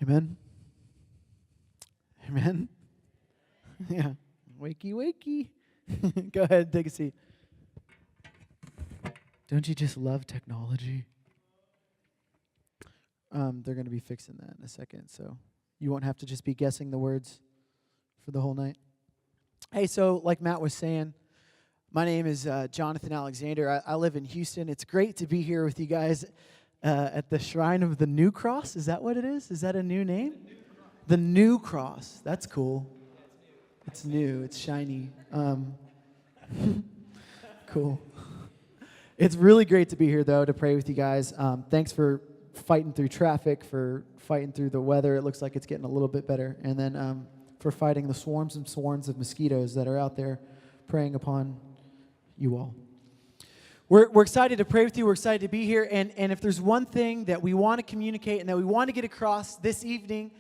Amen. Amen. Yeah. Wakey, wakey. Go ahead and take a seat. Don't you just love technology? They're going to be fixing that in a second, so you won't have to just be guessing the words for the whole night. Hey, so like Matt was saying, my name is Jonathan Alexander. I live in Houston. It's great to be here with you guys at the Shrine of the New Cross. Is that what it is? Is that a new name? The New Cross. That's cool. It's new. It's shiny. Cool. It's really great to be here, though, to pray with you guys. Thanks for fighting through traffic, for fighting through the weather. It looks like it's getting a little bit better. And then for fighting the swarms and swarms of mosquitoes that are out there preying upon you all. We're excited to pray with you. We're excited to be here. And if there's one thing that we want to communicate and that we want to get across this evening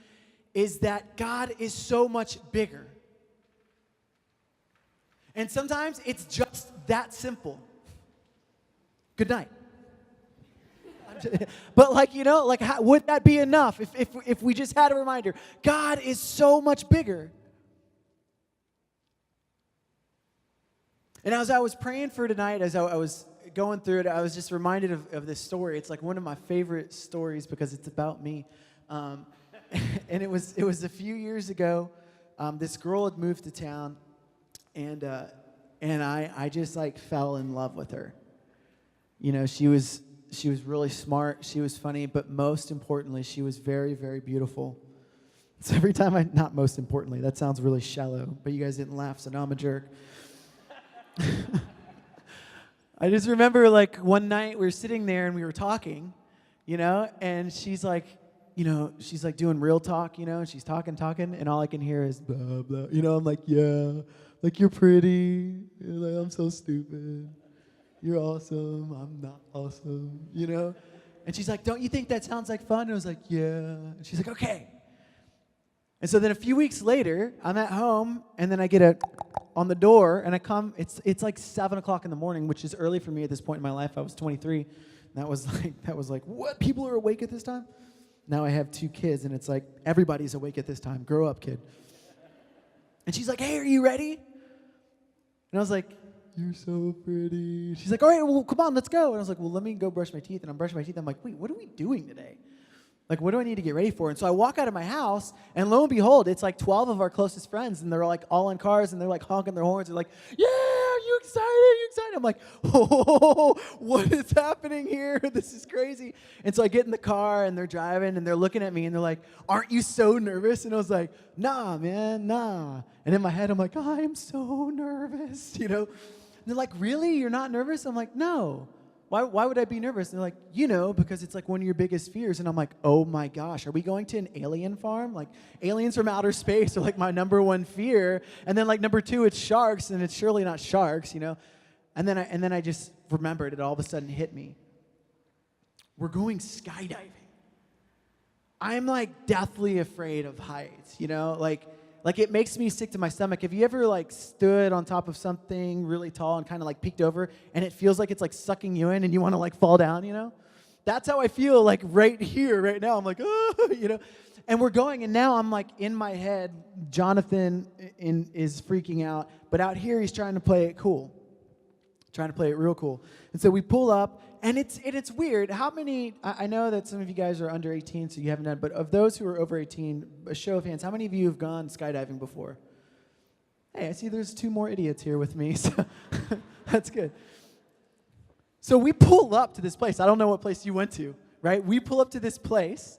is that God is so much bigger. And sometimes it's just that simple. Good night. But how, would that be enough if we just had a reminder? God is so much bigger. And as I was praying for tonight, as I was going through it, I was just reminded of this story. It's like one of my favorite stories because it's about me. And it was a few years ago. This girl had moved to town, and I just like fell in love with her. You know, she was really smart, she was funny, but most importantly, she was very, very beautiful. So every time not most importantly, that sounds really shallow, but you guys didn't laugh, so now I'm a jerk. I just remember like one night we were sitting there and we were talking, you know, and she's like doing real talk, you know, and she's talking, and all I can hear is blah, blah. You know, I'm like, yeah, like you're pretty, like I'm so stupid. You're awesome, I'm not awesome, you know? And she's like, don't you think that sounds like fun? And I was like, yeah. And she's like, okay. And so then a few weeks later, I'm at home, and then I get on the door, and I come, it's like 7 o'clock in the morning, which is early for me at this point in my life. I was 23. That was like, what? People are awake at this time? Now I have 2 kids, and it's like, everybody's awake at this time. Grow up, kid. And she's like, hey, are you ready? And I was like, you're so pretty. She's like, all right, well, come on, let's go. And I was like, well, let me go brush my teeth. And I'm brushing my teeth. I'm like, wait, what are we doing today? Like, what do I need to get ready for? And so I walk out of my house, and lo and behold, it's like 12 of our closest friends, and they're like all in cars, and they're like honking their horns. They're like, yeah, you excited? You excited? I'm like, oh, what is happening here? This is crazy. And so I get in the car, and they're driving, and they're looking at me, and they're like, aren't you so nervous? And I was like, nah, man, nah. And in my head, I'm like, I'm so nervous, you know? And they're like, really? You're not nervous? I'm like, no. Why would I be nervous? And they're like, you know, because it's like one of your biggest fears. And I'm like, oh my gosh, are we going to an alien farm? Like, aliens from outer space are like my number one fear. And then like number 2, it's sharks, and it's surely not sharks, you know? And then I just remembered, it all of a sudden hit me. We're going skydiving. I'm like deathly afraid of heights, you know? Like it makes me sick to my stomach. Have you ever like stood on top of something really tall and kind of like peeked over, and it feels like it's like sucking you in and you want to like fall down, you know? That's how I feel like right here, right now. I'm like, oh, you know? And we're going, and now I'm like in my head, Jonathan is freaking out, but out here he's trying to play it cool. Trying to play it real cool. And so we pull up, and it's weird. How many, I know that some of you guys are under 18, so you haven't done, but of those who are over 18, a show of hands, how many of you have gone skydiving before? Hey, I see there's 2 more idiots here with me, so that's good. So we pull up to this place. I don't know what place you went to, right? We pull up to this place,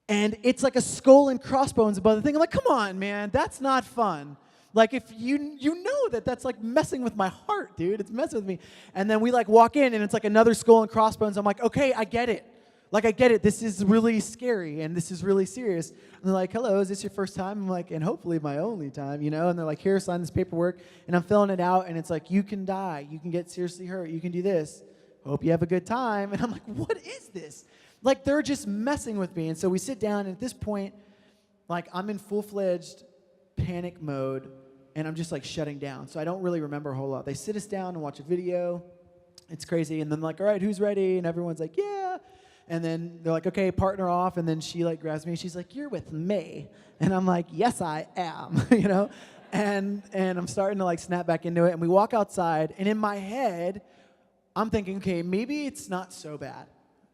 and it's like a skull and crossbones above the thing. I'm like, come on, man, that's not fun. Like, if you know that's like messing with my heart, dude. It's messing with me. And then we like walk in, and it's like another skull and crossbones. I'm like, okay, I get it. Like, I get it. This is really scary, and this is really serious. And they're like, hello, is this your first time? I'm like, and hopefully my only time, you know? And they're like, here, sign this paperwork. And I'm filling it out, and it's like, you can die. You can get seriously hurt. You can do this. Hope you have a good time. And I'm like, what is this? Like, they're just messing with me. And so we sit down, and at this point, like, I'm in full-fledged panic mode, and I'm just like shutting down. So I don't really remember a whole lot. They sit us down and watch a video. It's crazy. And then like, all right, who's ready? And everyone's like, yeah. And then they're like, okay, partner off. And then she like grabs me. She's like, you're with me. And I'm like, yes, I am, you know? And I'm starting to like snap back into it. And we walk outside. And in my head, I'm thinking, okay, maybe it's not so bad.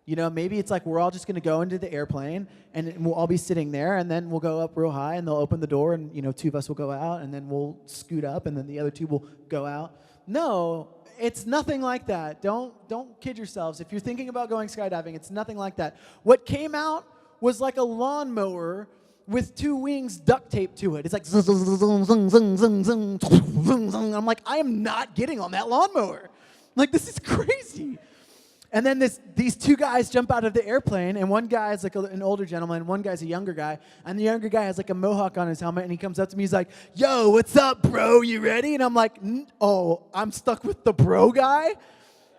You know, maybe it's like we're all just going to go into the airplane and we'll all be sitting there and then we'll go up real high and they'll open the door and, you know, 2 of us will go out and then we'll scoot up and then the other 2 will go out. No, it's nothing like that. Don't kid yourselves. If you're thinking about going skydiving, it's nothing like that. What came out was like a lawnmower with 2 wings duct taped to it. It's like zung, zung, zung, zung, zung, zung, zung, zung. I'm like, I am not getting on that lawnmower. Like, this is crazy. And then these 2 guys jump out of the airplane, and one guy is like an older gentleman, one guy's a younger guy, and the younger guy has like a mohawk on his helmet, and he comes up to me, he's like, yo, what's up, bro, you ready? And I'm like, oh, I'm stuck with the bro guy?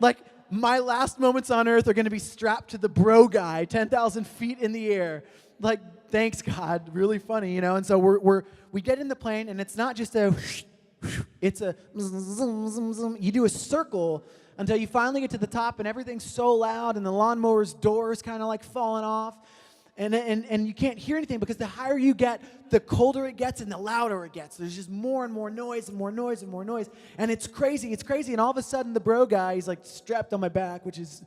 Like, my last moments on earth are going to be strapped to the bro guy, 10,000 feet in the air. Like, thanks, God, really funny, you know? And so we get in the plane, and it's not just it's a zoom, zoom, zoom. You do a circle until you finally get to the top and everything's so loud and the lawnmower's door is kind of like falling off and you can't hear anything because the higher you get, the colder it gets and the louder it gets. There's just more and more noise and more noise and more noise. And it's crazy. And all of a sudden the bro guy, he's like strapped on my back, which is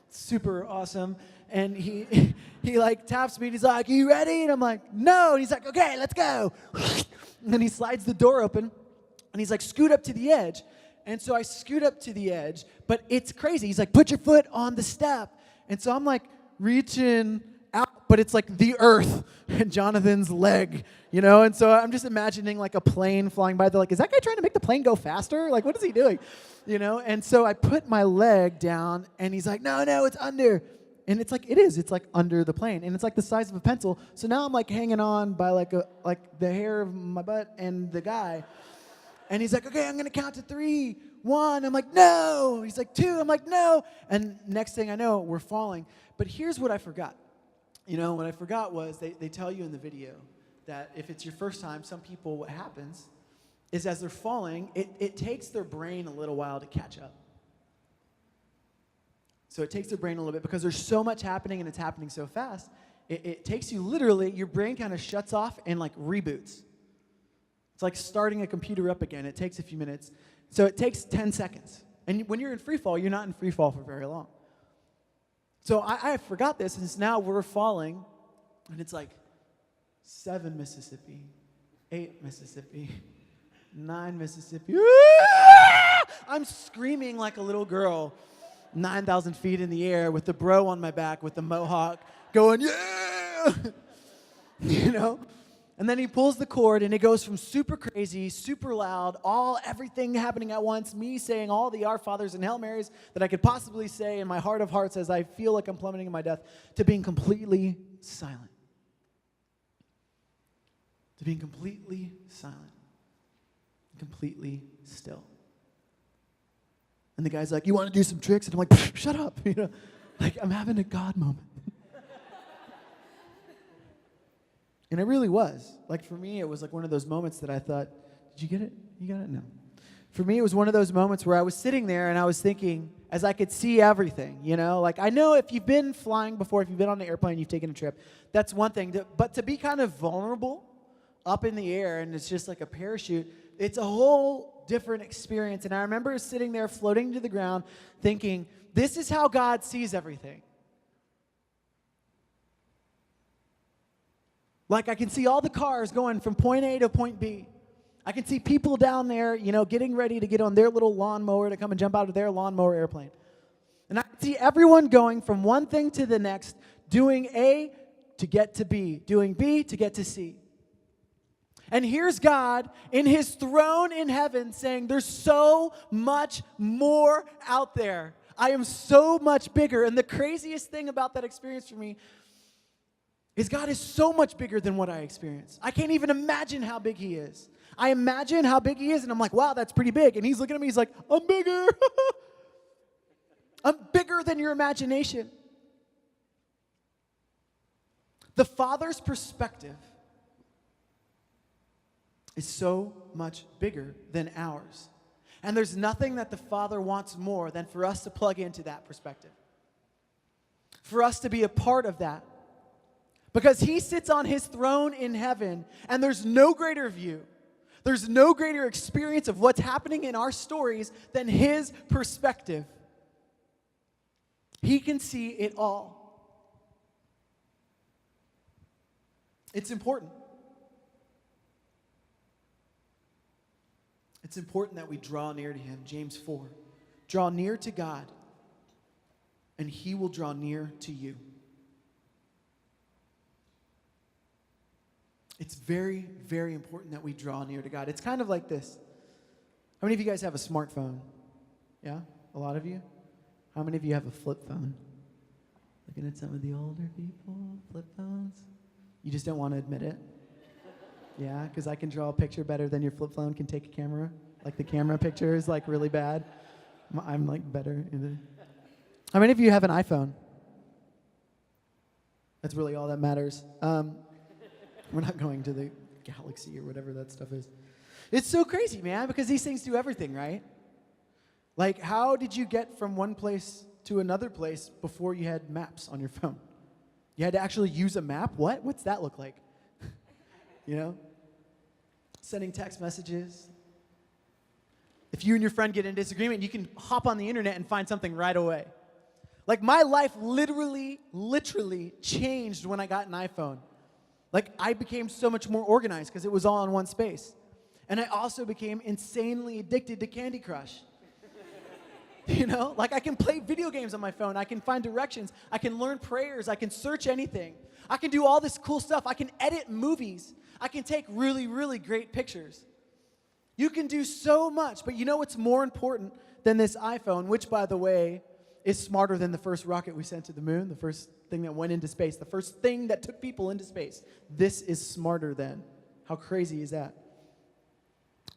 super awesome. And he like taps me and he's like, you ready? And I'm like, no. And he's like, okay, let's go. And then he slides the door open and he's like, scoot up to the edge. And so I scoot up to the edge, but it's crazy. He's like, put your foot on the step. And so I'm like reaching out, but it's like the earth and Jonathan's leg, you know? And so I'm just imagining like a plane flying by. They're like, is that guy trying to make the plane go faster? Like, what is he doing? You know? And so I put my leg down and he's like, no, it's under. And it's like, it is. It's like under the plane. And it's like the size of a pencil. So now I'm like hanging on by like the hair of my butt and the guy. And he's like, okay, I'm going to count to 3, 1. I'm like, no. He's like, 2. I'm like, no. And next thing I know, we're falling. But here's what I forgot. You know, what I forgot was they tell you in the video that if it's your first time, some people, what happens is as they're falling, it takes their brain a little while to catch up. So it takes their brain a little bit because there's so much happening and it's happening so fast. It takes you literally, your brain kind of shuts off and like reboots. It's like starting a computer up again. It takes a few minutes. So it takes 10 seconds. And when you're in free fall, you're not in free fall for very long. So I forgot this, and now we're falling, and it's like 7 Mississippi, 8 Mississippi, 9 Mississippi. I'm screaming like a little girl, 9,000 feet in the air with the bro on my back with the mohawk going, yeah! You know? And then he pulls the cord, and it goes from super crazy, super loud, everything happening at once, me saying all the Our Fathers and Hail Marys that I could possibly say in my heart of hearts as I feel like I'm plummeting in my death, to being completely silent. To being completely silent. Completely still. And the guy's like, you want to do some tricks? And I'm like, shut up. You know, like I'm having a God moment. And it really was. Like for me, it was like one of those moments that I thought, did you get it? You got it? No. For me, it was one of those moments where I was sitting there and I was thinking, as I could see everything, you know? Like I know if you've been flying before, if you've been on an airplane, you've taken a trip, that's one thing. But to be kind of vulnerable up in the air and it's just like a parachute, it's a whole different experience. And I remember sitting there floating to the ground thinking, this is how God sees everything. Like I can see all the cars going from point A to point B. I can see people down there, you know, getting ready to get on their little lawnmower to come and jump out of their lawnmower airplane. And I can see everyone going from one thing to the next, doing A to get to B, doing B to get to C. And here's God in his throne in heaven saying, there's so much more out there. I am so much bigger. And the craziest thing about that experience for me is God is so much bigger than what I experience. I can't even imagine how big he is. I imagine how big he is, and I'm like, wow, that's pretty big. And he's looking at me, he's like, I'm bigger. I'm bigger than your imagination. The Father's perspective is so much bigger than ours. And there's nothing that the Father wants more than for us to plug into that perspective. for us to be a part of that. Because he sits on his throne in heaven, and there's no greater view, there's no greater experience of what's happening in our stories than his perspective. He can see it all. It's important. It's important that we draw near to him. James 4. Draw near to God, and he will draw near to you. It's very, very important that we draw near to God. It's kind of like this. How many of you guys have a smartphone? Yeah? A lot of you? How many of you have a flip phone? Looking at some of the older people, flip phones. You just don't want to admit it? Yeah, because I can draw a picture better than your flip phone can take a camera. Like the camera picture is like really bad. I'm like better. How many of you have an iPhone? That's really all that matters. We're not going to the galaxy or whatever that stuff is. It's so crazy, man, because these things do everything, right? Like, how did you get from one place to another place before you had maps on your phone? You had to actually use a map? What? What's that look like? You know? Sending text messages. If you and your friend get in disagreement, you can hop on the internet and find something right away. Like, my life literally changed when I got an iPhone. Like, I became so much more organized because it was all in one space. And I also became insanely addicted to Candy Crush. You know, like I can play video games on my phone. I can find directions. I can learn prayers. I can search anything. I can do all this cool stuff. I can edit movies. I can take really, really great pictures. You can do so much, but you know what's more important than this iPhone, which, by the way, is smarter than the first rocket we sent to the moon, the first thing that went into space, the first thing that took people into space. This is smarter than. How crazy is that?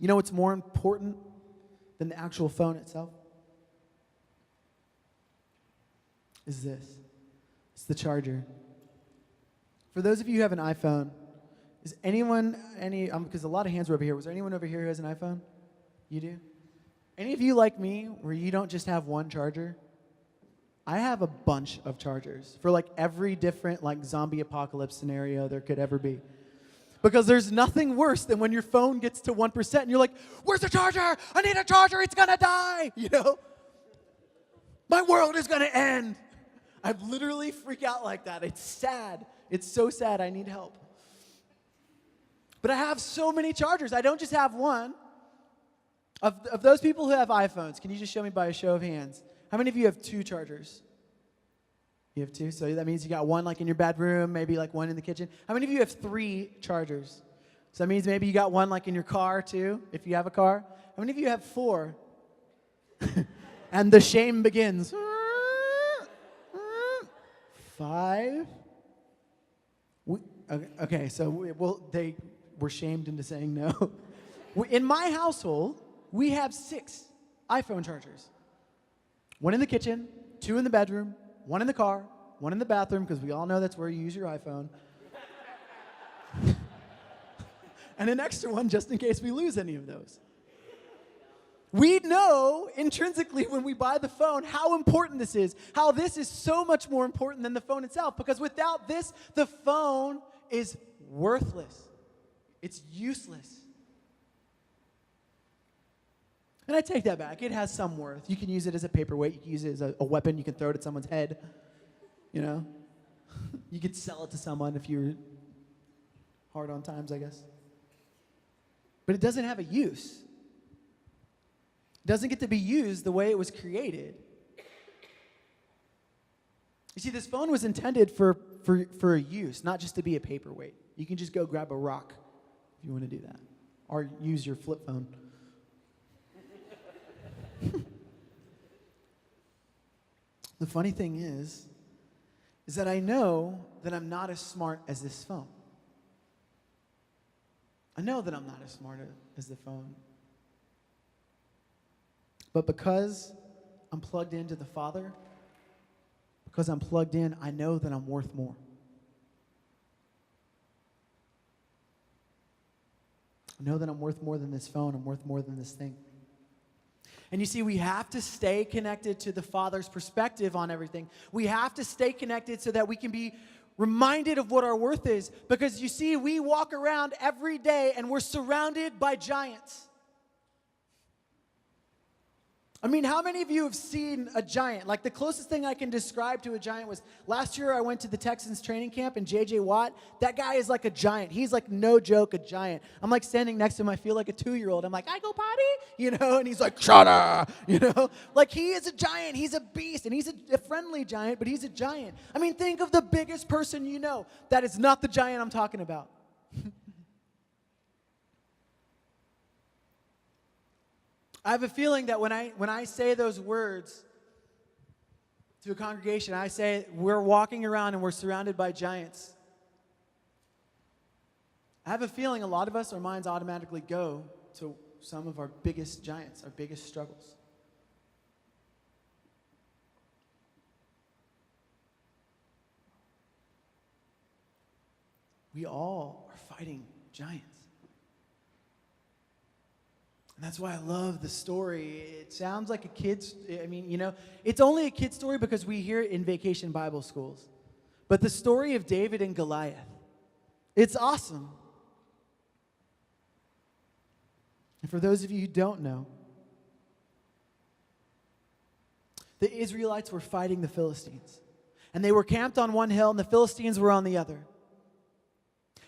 You know what's more important than the actual phone itself? Is this. It's the charger. For those of you who have an iPhone, is anyone, because a lot of hands were over here. Was there anyone over here who has an iPhone? You do? Any of you like me where you don't just have one charger? I have a bunch of chargers for like every different like zombie apocalypse scenario there could ever be. Because there's nothing worse than when your phone gets to 1% and you're like, where's the charger? I need a charger, it's gonna die, you know? My world is gonna end. I literally freak out like that. It's sad. It's so sad. I need help. But I have so many chargers. I don't just have one. Of those people who have iPhones, can you just show me by a show of hands? How many of you have two chargers? You have two? So that means you got one like in your bedroom, maybe like one in the kitchen. How many of you have three chargers? So that means maybe you got one like in your car too, if you have a car. How many of you have four? And the shame begins. 5. Okay, so they were shamed into saying no. In my household, we have 6 iPhone chargers. 1 in the kitchen, 2 in the bedroom, 1 in the car, 1 in the bathroom, because we all know that's where you use your iPhone. And an extra one just in case we lose any of those. We know intrinsically when we buy the phone how important this is, how this is so much more important than the phone itself, because without this, the phone is worthless. It's useless. And I take that back. It has some worth. You can use it as a paperweight. You can use it as a weapon. You can throw it at someone's head. You know? You could sell it to someone if you're hard on times, I guess. But it doesn't have a use. It doesn't get to be used the way it was created. You see, this phone was intended for a use, not just to be a paperweight. You can just go grab a rock if you want to do that. Or use your flip phone. The funny thing is that I know that I'm not as smart as this phone. I know that I'm not as smart as the phone. But because I'm plugged into the Father, because I'm plugged in, I know that I'm worth more. I know that I'm worth more than this phone. I'm worth more than this thing. And you see, we have to stay connected to the Father's perspective on everything. We have to stay connected so that we can be reminded of what our worth is. Because you see, we walk around every day and we're surrounded by giants. I mean, how many of you have seen a giant? Like, the closest thing I can describe to a giant was last year I went to the Texans training camp, and J.J. Watt, that guy is like a giant. He's like, no joke, a giant. I'm like standing next to him. I feel like a 2-year-old. I'm like, I go potty? And he's like, shut up. Like, he is a giant. He's a beast, and he's a friendly giant, but he's a giant. I mean, think of the biggest person you know. That is not the giant I'm talking about. I have a feeling that when I say those words to a congregation, I say we're walking around and we're surrounded by giants. I have a feeling a lot of us, our minds automatically go to some of our biggest giants, our biggest struggles. We all are fighting giants. And that's why I love the story. It sounds like a kid's, it's only a kid's story because we hear it in vacation Bible schools. But the story of David and Goliath, it's awesome. And for those of you who don't know, the Israelites were fighting the Philistines. And they were camped on one hill and the Philistines were on the other.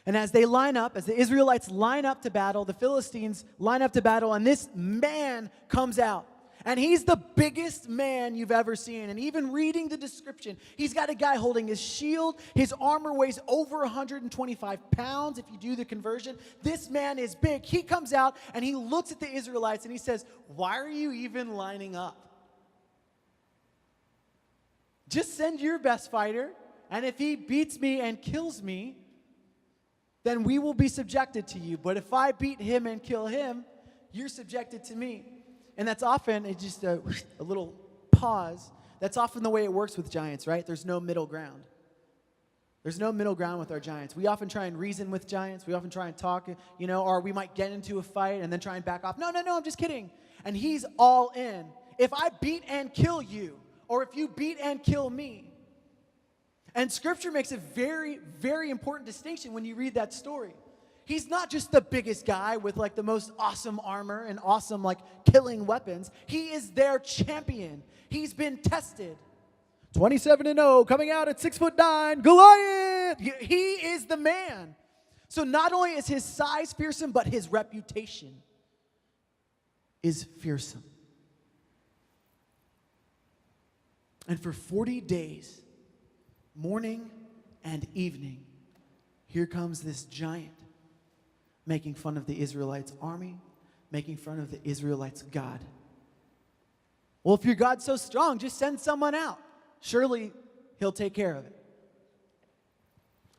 And as they line up, as the Israelites line up to battle, the Philistines line up to battle, and this man comes out. And he's the biggest man you've ever seen. And even reading the description, he's got a guy holding his shield. His armor weighs over 125 pounds if you do the conversion. This man is big. He comes out and he looks at the Israelites and he says, why are you even lining up? Just send your best fighter, and if he beats me and kills me, then we will be subjected to you. But if I beat him and kill him, you're subjected to me. And that's often, it's just a little pause. That's often the way it works with giants, right? There's no middle ground. There's no middle ground with our giants. We often try and reason with giants. We often try and talk, or we might get into a fight and then try and back off. No, I'm just kidding. And he's all in. If I beat and kill you, or if you beat and kill me. And Scripture makes a very, very important distinction when you read that story. He's not just the biggest guy with like the most awesome armor and awesome like killing weapons. He is their champion. He's been tested. 27-0, coming out at 6'9", Goliath. He is the man. So not only is his size fearsome, but his reputation is fearsome. And for 40 days, morning and evening, here comes this giant making fun of the Israelites' army, making fun of the Israelites' God. Well, if your God's so strong, just send someone out. Surely he'll take care of it.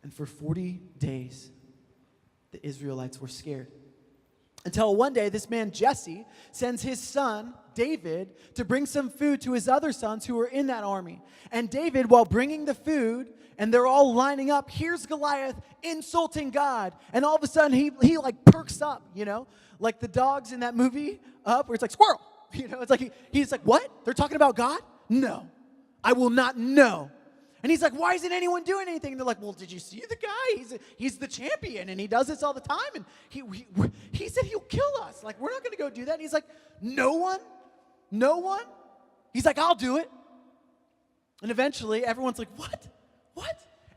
And for 40 days, the Israelites were scared. Until one day, this man Jesse sends his son, David, to bring some food to his other sons who were in that army. And David, while bringing the food, and they're all lining up, here's Goliath insulting God. And all of a sudden, he like perks up, like the dogs in that movie Up, where it's like, squirrel. It's like he's like, what? They're talking about God? No, I will not know. And he's like, why isn't anyone doing anything? And they're like, well, did you see the guy? He's the champion, and he does this all the time. And he said he'll kill us. Like, we're not going to go do that. And he's like, no one? He's like, I'll do it. And eventually, everyone's like, what?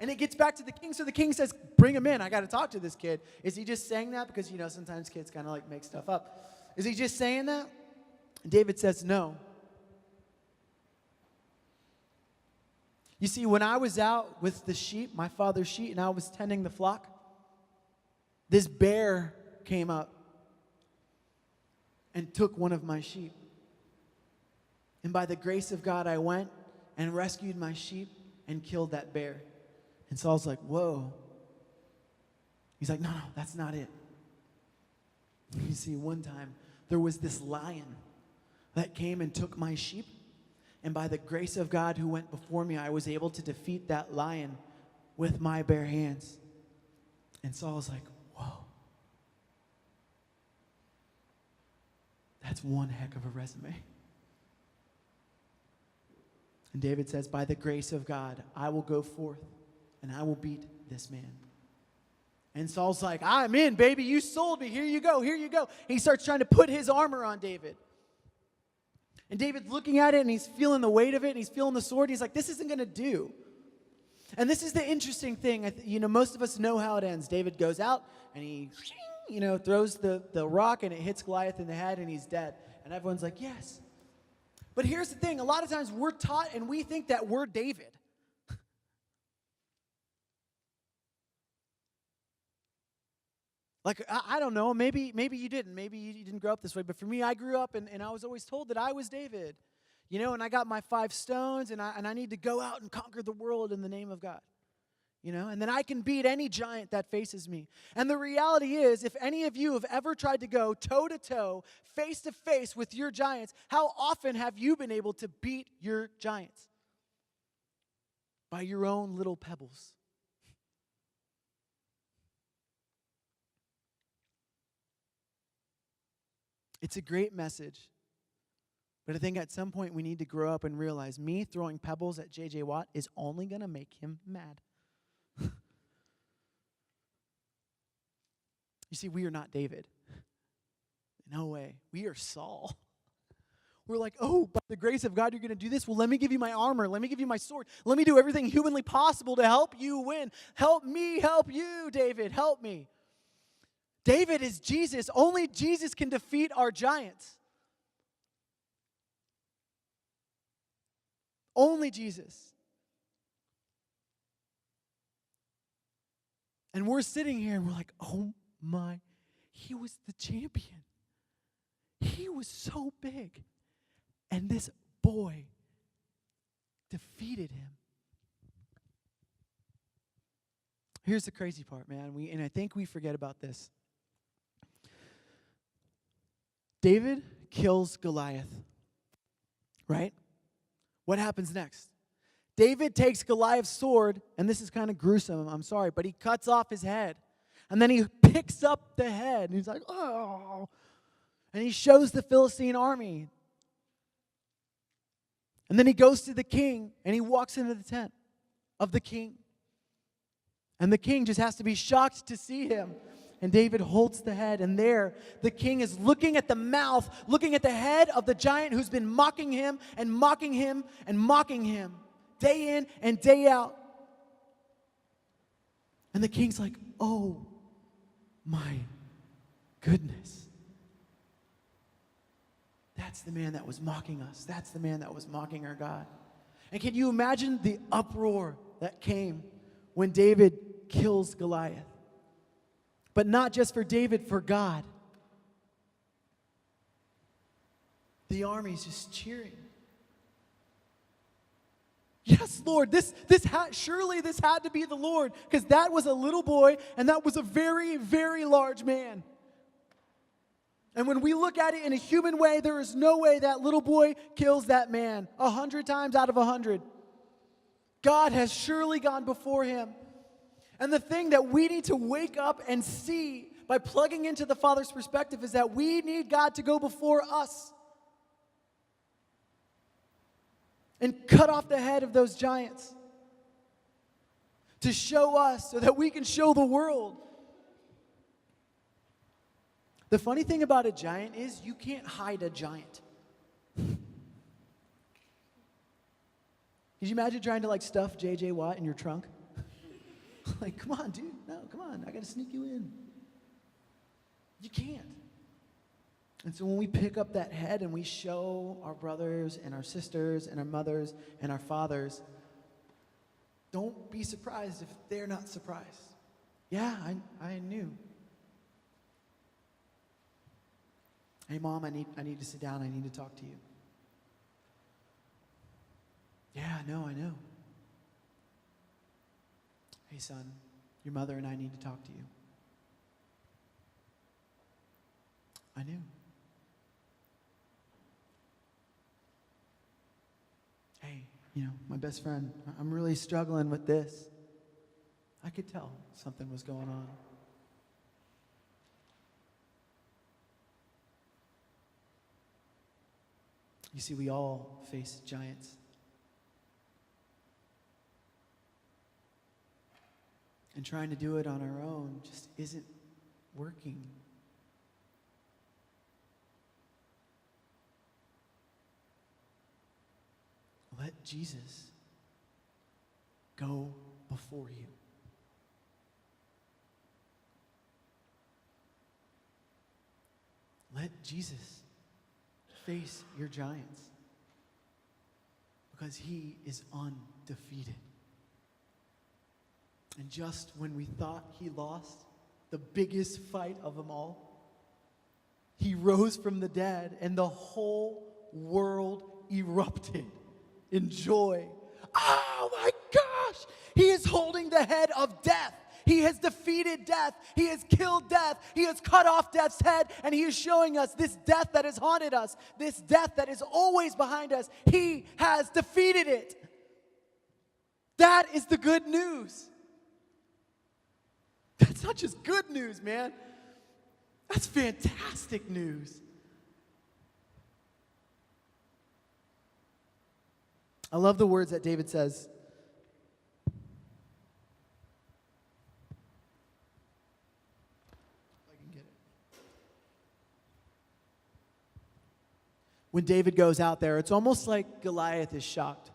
And it gets back to the king. So the king says, bring him in. I got to talk to this kid. Is he just saying that? Because, sometimes kids kind of like make stuff up. Is he just saying that? And David says, no. You see, when I was out with the sheep, my father's sheep, and I was tending the flock, this bear came up and took one of my sheep. And by the grace of God, I went and rescued my sheep and killed that bear. And Saul's like, whoa. He's like, no, that's not it. You see, one time, there was this lion that came and took my sheep. And by the grace of God who went before me, I was able to defeat that lion with my bare hands. And Saul's like, whoa. That's one heck of a resume. And David says, by the grace of God, I will go forth and I will beat this man. And Saul's like, I'm in, baby. You sold me. Here you go. Here you go. And he starts trying to put his armor on David. And David's looking at it, and he's feeling the weight of it, and he's feeling the sword. And he's like, this isn't going to do. And this is the interesting thing. Most of us know how it ends. David goes out, and he, throws the rock, and it hits Goliath in the head, and he's dead. And everyone's like, yes. But here's the thing. A lot of times we're taught, and we think that we're David. Like, I don't know, maybe you didn't. Maybe you didn't grow up this way. But for me, I grew up, and I was always told that I was David. And I got my 5 stones, and I need to go out and conquer the world in the name of God. And then I can beat any giant that faces me. And the reality is, if any of you have ever tried to go toe-to-toe, face-to-face with your giants, how often have you been able to beat your giants? By your own little pebbles. It's a great message. But I think at some point we need to grow up and realize me throwing pebbles at J.J. Watt is only going to make him mad. You see, we are not David. No way. We are Saul. We're like, oh, by the grace of God, you're going to do this. Well, let me give you my armor. Let me give you my sword. Let me do everything humanly possible to help you win. Help me help you, David. Help me. David is Jesus. Only Jesus can defeat our giants. Only Jesus. And we're sitting here and we're like, oh my, he was the champion. He was so big. And this boy defeated him. Here's the crazy part, man. And I think we forget about this. David kills Goliath, right? What happens next? David takes Goliath's sword, and this is kind of gruesome, I'm sorry, but he cuts off his head. And then he picks up the head, and he's like, oh. And he shows the Philistine army. And then he goes to the king, and he walks into the tent of the king. And the king just has to be shocked to see him. And David holds the head, and there the king is looking at the mouth, looking at the head of the giant who's been mocking him and mocking him and mocking him day in and day out. And the king's like, oh my goodness. That's the man that was mocking us. That's the man that was mocking our God. And can you imagine the uproar that came when David kills Goliath? But not just for David, for God. The army's just cheering. Yes, Lord, surely this had to be the Lord, because that was a little boy, and that was a very, very large man. And when we look at it in a human way, there is no way that little boy kills that man 100 times out of 100. God has surely gone before him. And the thing that we need to wake up and see by plugging into the Father's perspective is that we need God to go before us and cut off the head of those giants to show us so that we can show the world. The funny thing about a giant is you can't hide a giant. Could you imagine trying to stuff J.J. Watt in your trunk? Like, come on, dude. No, come on. I got to sneak you in. You can't. And so when we pick up that head and we show our brothers and our sisters and our mothers and our fathers, don't be surprised if they're not surprised. Yeah, I knew. Hey, Mom, I need to sit down. I need to talk to you. Yeah, I know. Hey, son, your mother and I need to talk to you. I knew. Hey, my best friend, I'm really struggling with this. I could tell something was going on. You see, we all face giants. And trying to do it on our own just isn't working. Let Jesus go before you. Let Jesus face your giants because he is undefeated. And just when we thought he lost the biggest fight of them all, he rose from the dead and the whole world erupted in joy. Oh my gosh! He is holding the head of death. He has defeated death. He has killed death. He has cut off death's head. And he is showing us this death that has haunted us, this death that is always behind us. He has defeated it. That is the good news. That's not just good news, man. That's fantastic news. I love the words that David says. If I can get it. When David goes out there, it's almost like Goliath is shocked.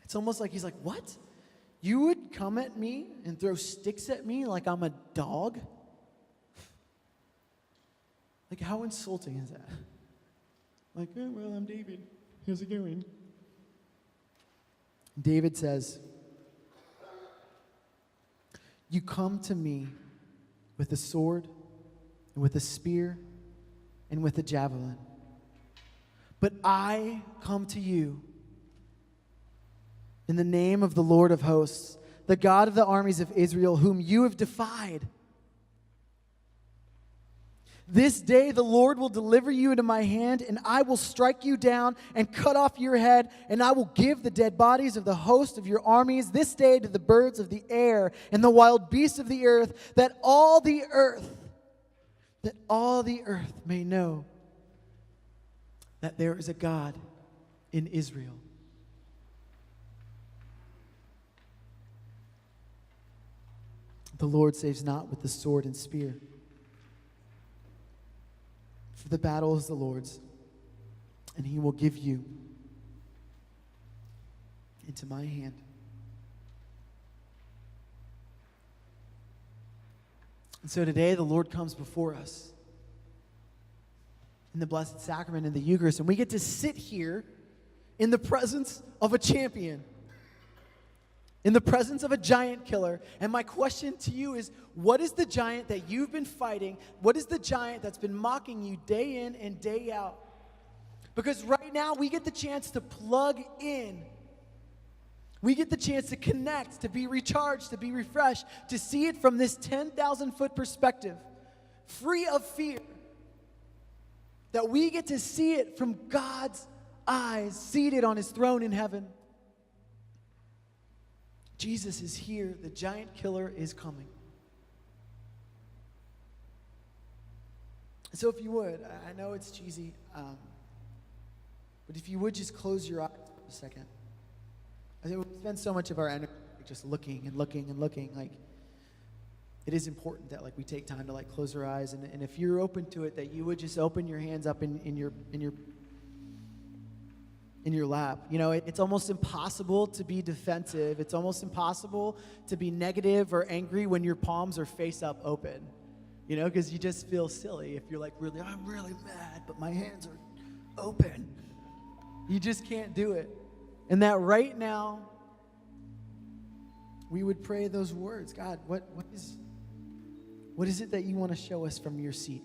It's almost like he's like, what? You would come at me and throw sticks at me like I'm a dog? Like, how insulting is that? Like, oh, well, I'm David. How's it going? David says, you come to me with a sword and with a spear and with a javelin. But I come to you in the name of the Lord of hosts, the God of the armies of Israel, whom you have defied. This day the Lord will deliver you into my hand, and I will strike you down and cut off your head, and I will give the dead bodies of the host of your armies this day to the birds of the air and the wild beasts of the earth, that all the earth may know that there is a God in Israel. The Lord saves not with the sword and spear, for the battle is the Lord's, and he will give you into my hand. And so today the Lord comes before us in the Blessed Sacrament in the Eucharist, and we get to sit here in the presence of a champion, in the presence of a giant killer. And my question to you is, what is the giant that you've been fighting? What is the giant that's been mocking you day in and day out? Because right now we get the chance to plug in. We get the chance to connect, to be recharged, to be refreshed, to see it from this 10,000-foot perspective, free of fear. That we get to see it from God's eyes, seated on his throne in heaven. Jesus is here. The giant killer is coming. So if you would, I know it's cheesy, but if you would just close your eyes for a second. I think we spend so much of our energy just looking and looking and looking. Like, it is important that we take time to close our eyes, and if you're open to it, that you would just open your hands up in your lap. You know, it's almost impossible to be defensive. It's almost impossible to be negative or angry when your palms are face up open. You know, because you just feel silly if you're I'm really mad, but my hands are open. You just can't do it. And that right now, we would pray those words. God, what is it that you want to show us from your seat?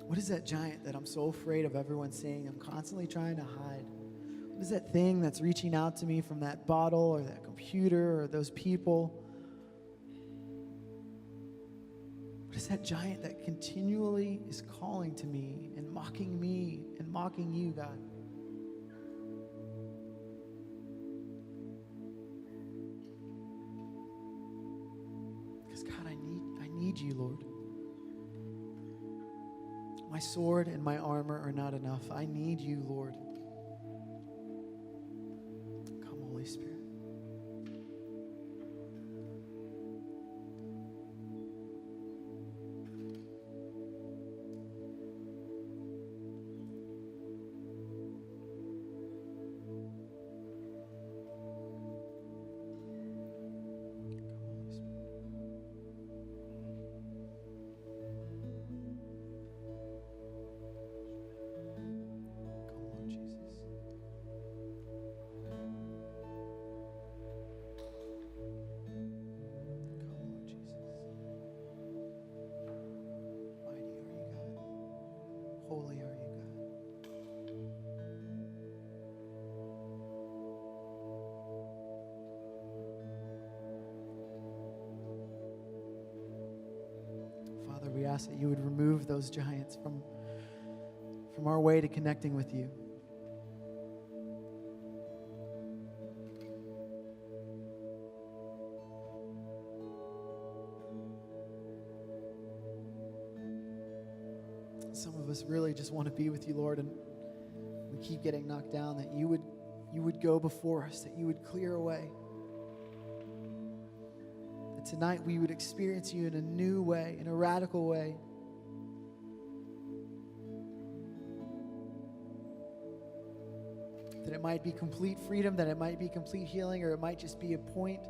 What is that giant that I'm so afraid of everyone seeing? I'm constantly trying to hide. What is that thing that's reaching out to me from that bottle or that computer or those people? What is that giant that continually is calling to me and mocking you, God? Because God, I need you, Lord. My sword and my armor are not enough. I need you, Lord. Come, Holy Spirit. Holy are you, God. Father, we ask that you would remove those giants from our way to connecting with you. Some of us really just want to be with you, Lord, and we keep getting knocked down, that you would go before us, that you would clear a way. That tonight we would experience you in a new way, in a radical way. That it might be complete freedom, that it might be complete healing, or it might just be a point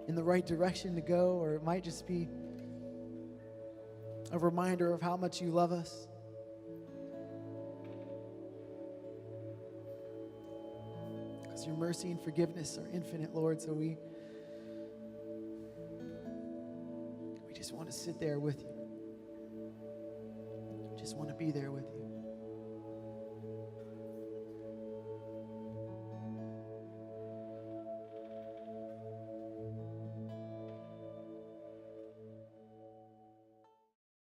in the right direction to go, or it might just be a reminder of how much you love us. Because your mercy and forgiveness are infinite, Lord, so we just want to sit there with you. We just want to be there with you.